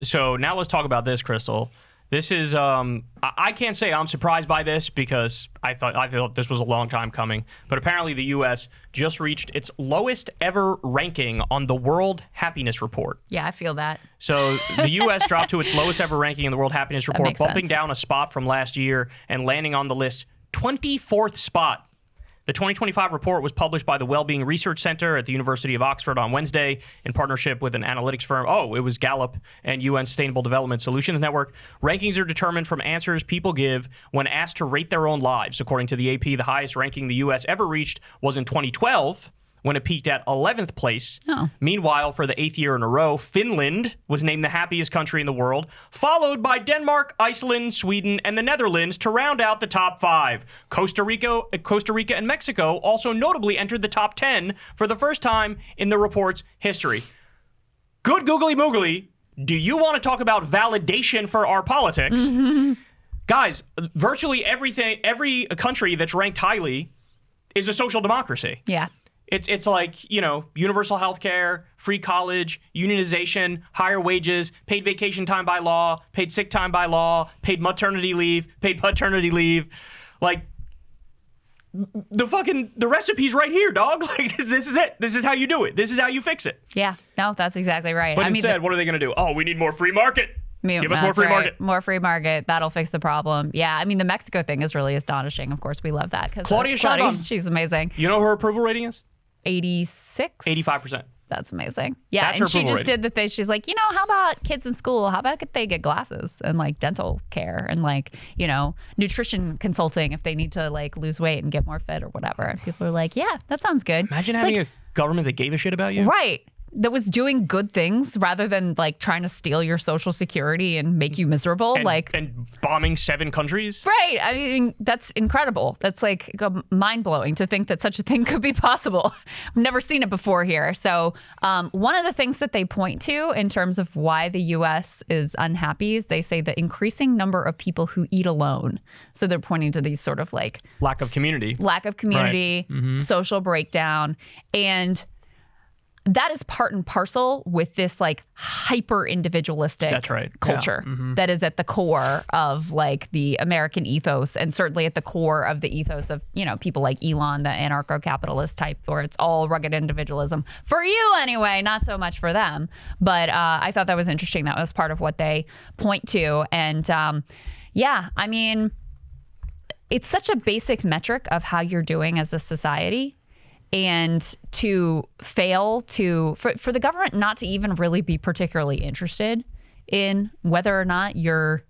So now let's talk about this, Crystal. This is, I can't say I'm surprised by this because I thought this was a long time coming. But apparently the U.S. just reached its lowest ever ranking on the World Happiness Report. Yeah, I feel that. So the U.S. dropped to its lowest ever ranking in the World Happiness Report, bumping down a spot from last year and landing on the list's 24th spot. The 2025 report was published by the Wellbeing Research Center at the University of Oxford on Wednesday in partnership with an analytics firm. Oh, it was Gallup and UN Sustainable Development Solutions Network. Rankings are determined from answers people give when asked to rate their own lives. According to the AP, the highest ranking the U.S. ever reached was in 2012, when it peaked at 11th place. Oh. Meanwhile, for the 8th year in a row, Finland was named the happiest country in the world, followed by Denmark, Iceland, Sweden, and the Netherlands to round out the top 5. Costa Rica and Mexico also notably entered the top 10 for the first time in the report's history. Good googly moogly. Do you want to talk about validation for our politics? Mm-hmm. Guys, virtually every country that's ranked highly is a social democracy. Yeah. It's like, universal health care, free college, unionization, higher wages, paid vacation time by law, paid sick time by law, paid maternity leave, paid paternity leave. Like, the recipe's right here, dog. Like, this is it. This is how you do it. This is how you fix it. Yeah. No, that's exactly right. But instead, what are they going to do? Oh, we need more free market. Give us more free market. More free market. That'll fix the problem. Yeah, the Mexico thing is really astonishing. Of course, we love that. Claudia Sheinbaum. She's amazing. You know her approval rating is? 86? 85%. That's amazing. Yeah, That's and she just rating. did the thing. She's like, how about kids in school? How about if they get glasses and dental care and nutrition consulting if they need to lose weight and get more fit or whatever. And people are like, yeah, that sounds good. Imagine having a government that gave a shit about you. Right. That was doing good things rather than trying to steal your Social Security and make you miserable. And bombing 7 countries. Right. That's incredible. That's mind blowing to think that such a thing could be possible. I've never seen it before here. So one of the things that they point to in terms of why the U.S. is unhappy is they say the increasing number of people who eat alone. So they're pointing to these sort of lack of community, right. Mm-hmm. Social breakdown. And that is part and parcel with this hyper individualistic culture that is at the core of the American ethos, and certainly at the core of the ethos of people like Elon, the anarcho-capitalist type, where it's all rugged individualism for you anyway, not so much for them. But I thought that was interesting. That was part of what they point to, and it's such a basic metric of how you're doing as a society. And to fail for the government not to even really be particularly interested in whether or not your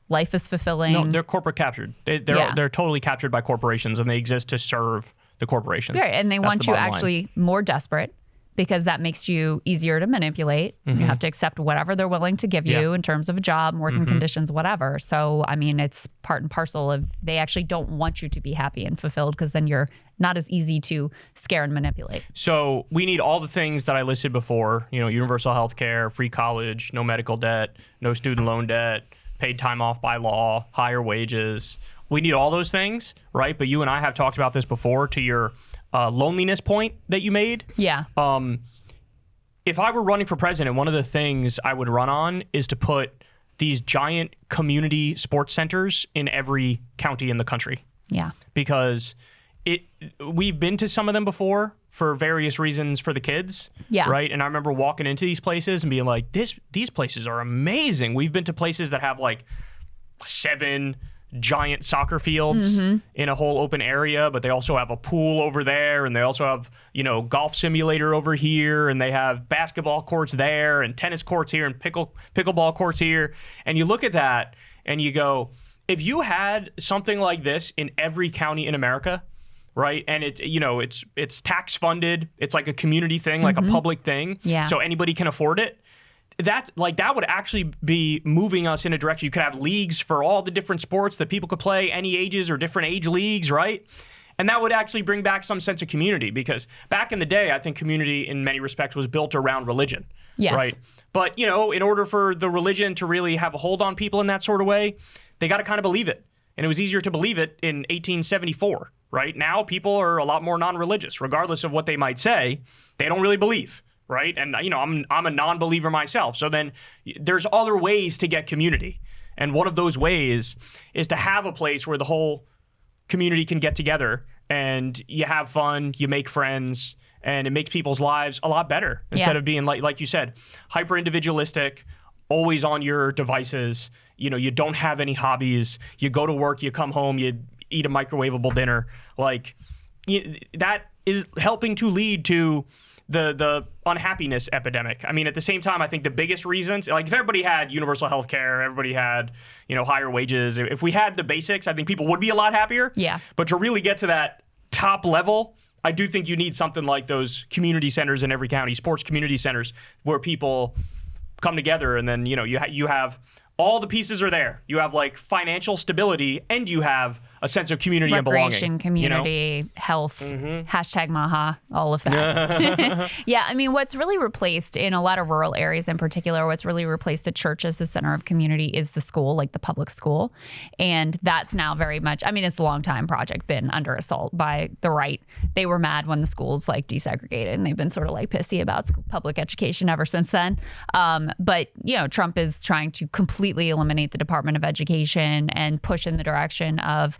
life is fulfilling. No, they're corporate captured. They're totally captured by corporations, and they exist to serve the corporations. Right, and they want you actually more desperate because that makes you easier to manipulate. Mm-hmm. You have to accept whatever they're willing to give you in terms of a job, working conditions, whatever. So, it's part and parcel of they actually don't want you to be happy and fulfilled because then you're not as easy to scare and manipulate. So we need all the things that I listed before, universal health care, free college, no medical debt, no student loan debt, paid time off by law, higher wages. We need all those things, right? But you and I have talked about this before to your loneliness point that you made. Yeah. If I were running for president, one of the things I would run on is to put these giant community sports centers in every county in the country. Yeah. Because we've been to some of them before for various reasons for the kids. Yeah. Right. And I remember walking into these places and being like, these places are amazing. We've been to places that have 7 giant soccer fields in a whole open area, but they also have a pool over there, and they also have, golf simulator over here, and they have basketball courts there, and tennis courts here, and pickleball courts here. And you look at that and you go, if you had something like this in every county in America, right? And it's tax funded, it's like a community thing, like a public thing. Yeah. So anybody can afford it. That would actually be moving us in a direction. You could have leagues for all the different sports that people could play, any ages or different age leagues, right? And that would actually bring back some sense of community, because back in the day, I think community in many respects was built around religion, right? But, in order for the religion to really have a hold on people in that sort of way, they got to kind of believe it. And it was easier to believe it in 1874, right? Now people are a lot more non-religious. Regardless of what they might say, they don't really believe. right? And I'm a non-believer myself. So then there's other ways to get community. And one of those ways is to have a place where the whole community can get together and you have fun, you make friends, and it makes people's lives a lot better instead of being like you said, hyper individualistic, always on your devices. You don't have any hobbies. You go to work, you come home, you eat a microwavable dinner. Like that is helping to lead to the unhappiness epidemic. I mean, at the same time, I think the biggest reasons, like if everybody had universal health care, everybody had, higher wages, if we had the basics, I think people would be a lot happier. Yeah. But to really get to that top level, I do think you need something like those community centers in every county, sports community centers, where people come together and then, you have all the pieces are there. You have like financial stability and you have a sense of community and belonging. Recreation, community, health, hashtag Maha, all of that. Yeah, I mean, what's really replaced in a lot of rural areas in particular, what's really replaced the church as the center of community is the school, like the public school. And that's now very much, I mean, it's a long time project, been under assault by the right. They were mad when the schools like desegregated and they've been sort of like pissy about public education ever since then. But, Trump is trying to completely eliminate the Department of Education and push in the direction of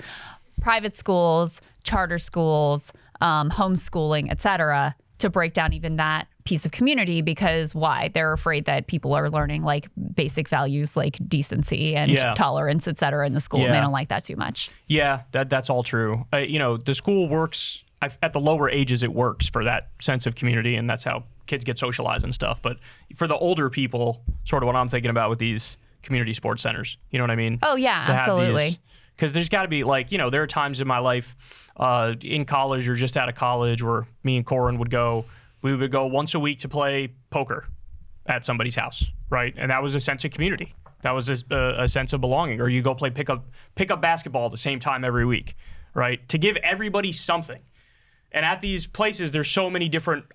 private schools, charter schools, homeschooling, et cetera, to break down even that piece of community. Because why? They're afraid that people are learning like basic values like decency and tolerance, et cetera, in the school. And they don't like that too much. Yeah, that's all true. The school works at the lower ages. It works for that sense of community, and that's how kids get socialized and stuff. But for the older people, sort of what I'm thinking about with these community sports centers, you know what I mean? Oh, yeah, absolutely. Because there's got to be like, there are times in my life in college or just out of college where me and Corin would go once a week to play poker at somebody's house, right? And that was a sense of community. That was a sense of belonging. Or you go play pickup basketball at the same time every week, right? To give everybody something. And at these places, there's so many different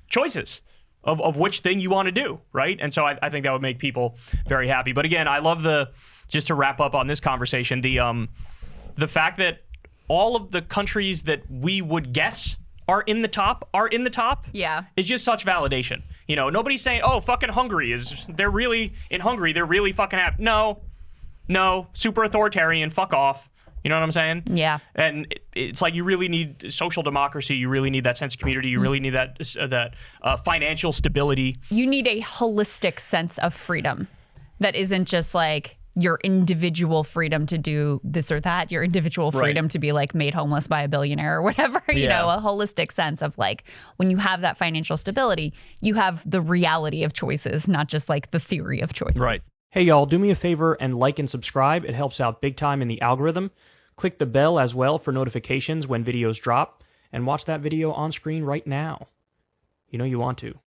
choices of which thing you want to do, right? And so I think that would make people very happy. But again, I love just to wrap up on this conversation, the fact that all of the countries that we would guess are in the top. Yeah. Is just such validation. Nobody's saying, oh, fucking Hungary they're really fucking happy. No, super authoritarian, fuck off. You know what I'm saying? Yeah. And it's like you really need social democracy. You really need that sense of community. You really need that financial stability. You need a holistic sense of freedom that isn't just like your individual freedom to do this or that, your individual freedom to be like made homeless by a billionaire or whatever, a holistic sense of like when you have that financial stability, you have the reality of choices, not just like the theory of choices. Right. Hey, y'all, do me a favor and like and subscribe. It helps out big time in the algorithm. Click the bell as well for notifications when videos drop, and watch that video on screen right now. You want to.